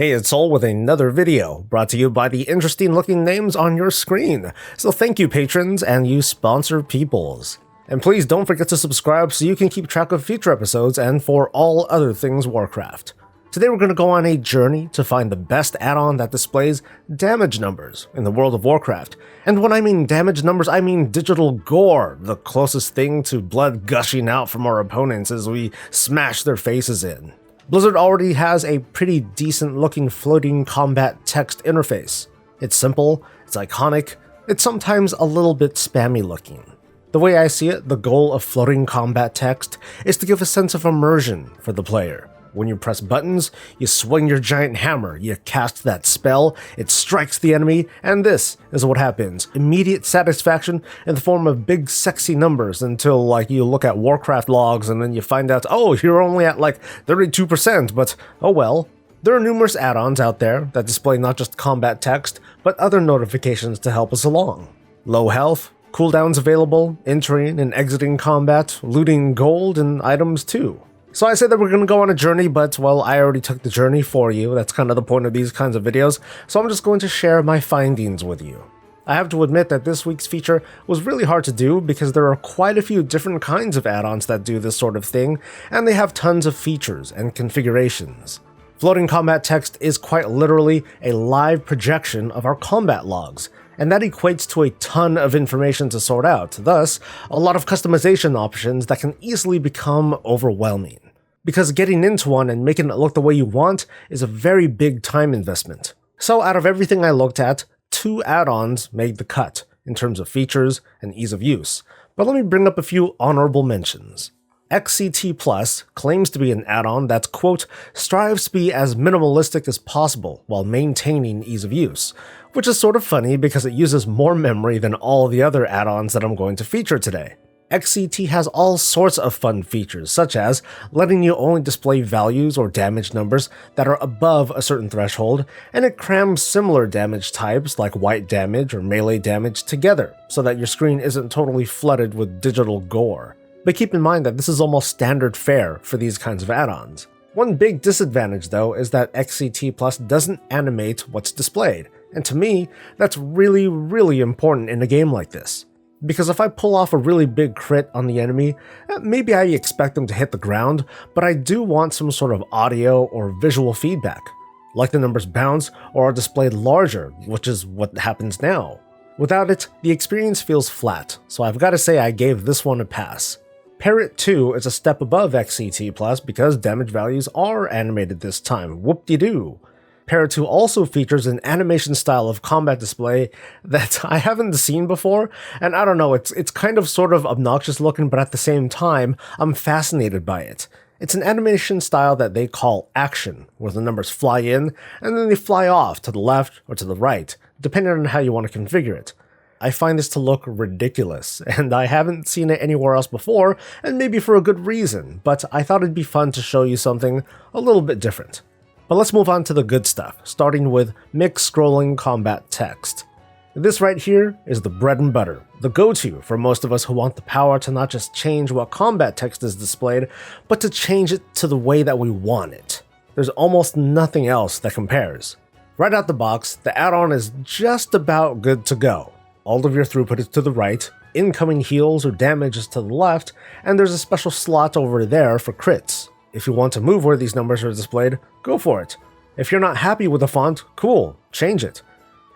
Hey, it's Soul with another video, brought to you by the interesting looking names on your screen. So thank you patrons and you sponsor peoples. And please don't forget to subscribe so you can keep track of future episodes and for all other things Warcraft. Today we're going to go on a journey to find the best add-on that displays damage numbers in the world of Warcraft. And when I mean damage numbers, I mean digital gore, the closest thing to blood gushing out from our opponents as we smash their faces in. Blizzard already has a pretty decent looking floating combat text interface. It's simple, it's iconic, it's sometimes a little bit spammy looking. The way I see it, the goal of floating combat text is to give a sense of immersion for the player. When you press buttons, you swing your giant hammer, you cast that spell, it strikes the enemy, and this is what happens. Immediate satisfaction in the form of big sexy numbers until you look at Warcraft logs and then you find out, oh, you're only at 32%, but oh well. There are numerous add-ons out there that display not just combat text, but other notifications to help us along. Low health, cooldowns available, entering and exiting combat, looting gold and items too. So I said that we're going to go on a journey, but well, I already took the journey for you. That's kind of the point of these kinds of videos, so I'm just going to share my findings with you. I have to admit that this week's feature was really hard to do because there are quite a few different kinds of add-ons that do this sort of thing, and they have tons of features and configurations. Floating combat text is quite literally a live projection of our combat logs, and that equates to a ton of information to sort out, thus a lot of customization options that can easily become overwhelming. Because getting into one and making it look the way you want is a very big time investment. So out of everything I looked at, 2 add-ons made the cut in terms of features and ease of use, but let me bring up a few honorable mentions. XCT Plus claims to be an add-on that, quote, strives to be as minimalistic as possible while maintaining ease of use, which is sort of funny because it uses more memory than all the other add-ons that I'm going to feature today. XCT has all sorts of fun features, such as letting you only display values or damage numbers that are above a certain threshold, and it crams similar damage types like white damage or melee damage together, so that your screen isn't totally flooded with digital gore. But keep in mind that this is almost standard fare for these kinds of add-ons. One big disadvantage though is that XCT Plus doesn't animate what's displayed, and to me, that's really important in a game like this. Because if I pull off a really big crit on the enemy, maybe I expect them to hit the ground, but I do want some sort of audio or visual feedback, like the numbers bounce or are displayed larger, which is what happens now. Without it, the experience feels flat, so I've got to say I gave this one a pass. Parrot 2 is a step above XCT Plus because damage values are animated this time, whoop-de-doo. Parrot 2 also features an animation style of combat display that I haven't seen before, and I don't know, it's kind of sort of obnoxious looking, but at the same time, I'm fascinated by it. It's an animation style that they call action, where the numbers fly in, and then they fly off to the left or to the right, depending on how you want to configure it. I find this to look ridiculous, and I haven't seen it anywhere else before, and maybe for a good reason, but I thought it'd be fun to show you something a little bit different. But let's move on to the good stuff, starting with mixed scrolling combat text. This right here is the bread and butter, the go-to for most of us who want the power to not just change what combat text is displayed, but to change it to the way that we want it. There's almost nothing else that compares. Right out the box, the add-on is just about good to go. All of your throughput is to the right, incoming heals or damage is to the left, and there's a special slot over there for crits. If you want to move where these numbers are displayed, go for it. If you're not happy with the font, cool, change it.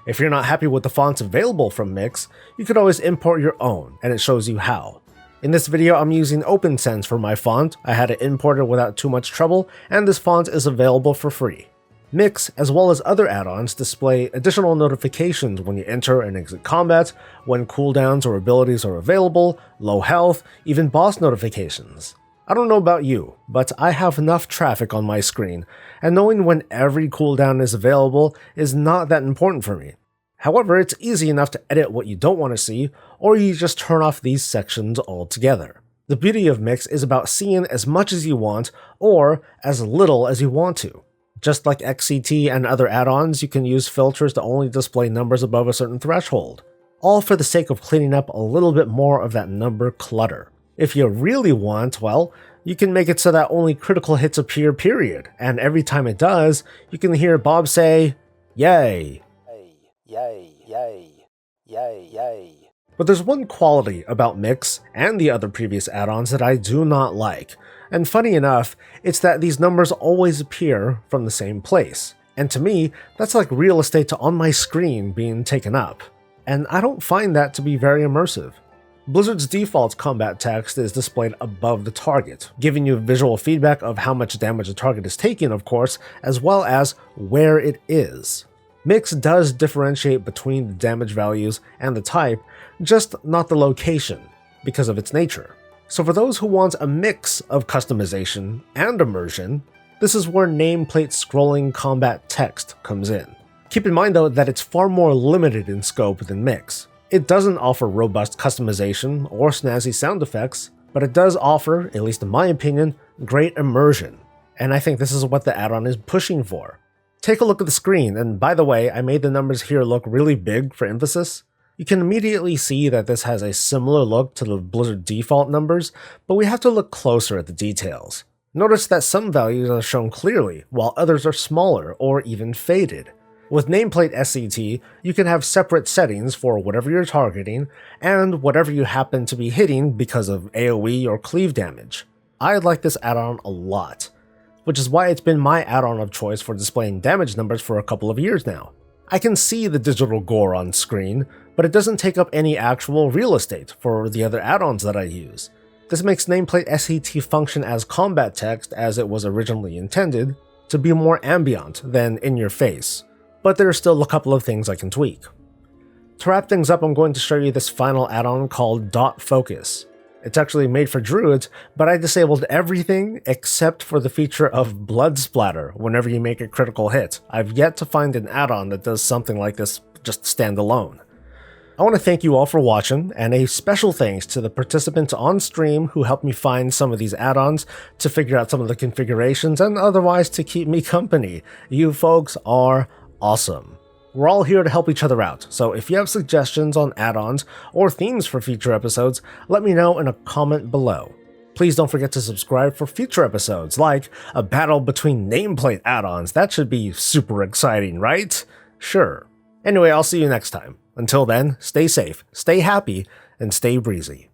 If you're not happy with the fonts available from Mix, you could always import your own, and it shows you how. In this video, I'm using OpenSense for my font. I had it imported without too much trouble, and this font is available for free. Mix, as well as other add-ons, display additional notifications when you enter and exit combat, when cooldowns or abilities are available, low health, even boss notifications. I don't know about you, but I have enough traffic on my screen, and knowing when every cooldown is available is not that important for me. However, it's easy enough to edit what you don't want to see, or you just turn off these sections altogether. The beauty of Mix is about seeing as much as you want, or as little as you want to. Just like XCT and other add-ons, you can use filters to only display numbers above a certain threshold, all for the sake of cleaning up a little bit more of that number clutter. If you really want, well, you can make it so that only critical hits appear, period, and every time it does, you can hear Bob say, "Yay." Yay, yay, yay, yay. But there's one quality about Mix and the other previous add-ons that I do not like, and funny enough, it's that these numbers always appear from the same place, and to me, that's like real estate on my screen being taken up, and I don't find that to be very immersive. Blizzard's default combat text is displayed above the target, giving you visual feedback of how much damage the target is taking, of course, as well as where it is. Mix does differentiate between the damage values and the type, just not the location, because of its nature. So for those who want a mix of customization and immersion, this is where nameplate scrolling combat text comes in. Keep in mind though that it's far more limited in scope than Mix. It doesn't offer robust customization or snazzy sound effects, but it does offer, at least in my opinion, great immersion, and I think this is what the add-on is pushing for. Take a look at the screen, and by the way, I made the numbers here look really big for emphasis. You can immediately see that this has a similar look to the Blizzard default numbers, but we have to look closer at the details. Notice that some values are shown clearly, while others are smaller or even faded. With nameplate SCT, you can have separate settings for whatever you're targeting and whatever you happen to be hitting because of AoE or cleave damage. I like this add-on a lot, which is why it's been my add-on of choice for displaying damage numbers for a couple of years now. I can see the digital gore on screen, but it doesn't take up any actual real estate for the other add-ons that I use. This makes nameplate SCT function as combat text as it was originally intended, to be more ambient than in your face. But there are still a couple of things I can tweak. To wrap things up, I'm going to show you this final add-on called Dot Focus. It's actually made for druids, but I disabled everything except for the feature of blood splatter whenever you make a critical hit. I've yet to find an add-on that does something like this just standalone. I want to thank you all for watching, and a special thanks to the participants on stream who helped me find some of these add-ons, to figure out some of the configurations, and otherwise to keep me company. You folks are awesome. We're all here to help each other out, so if you have suggestions on add-ons or themes for future episodes, let me know in a comment below. Please don't forget to subscribe for future episodes, like a battle between nameplate add-ons. That should be super exciting, right? Sure. Anyway, I'll see you next time. Until then, stay safe, stay happy, and stay breezy.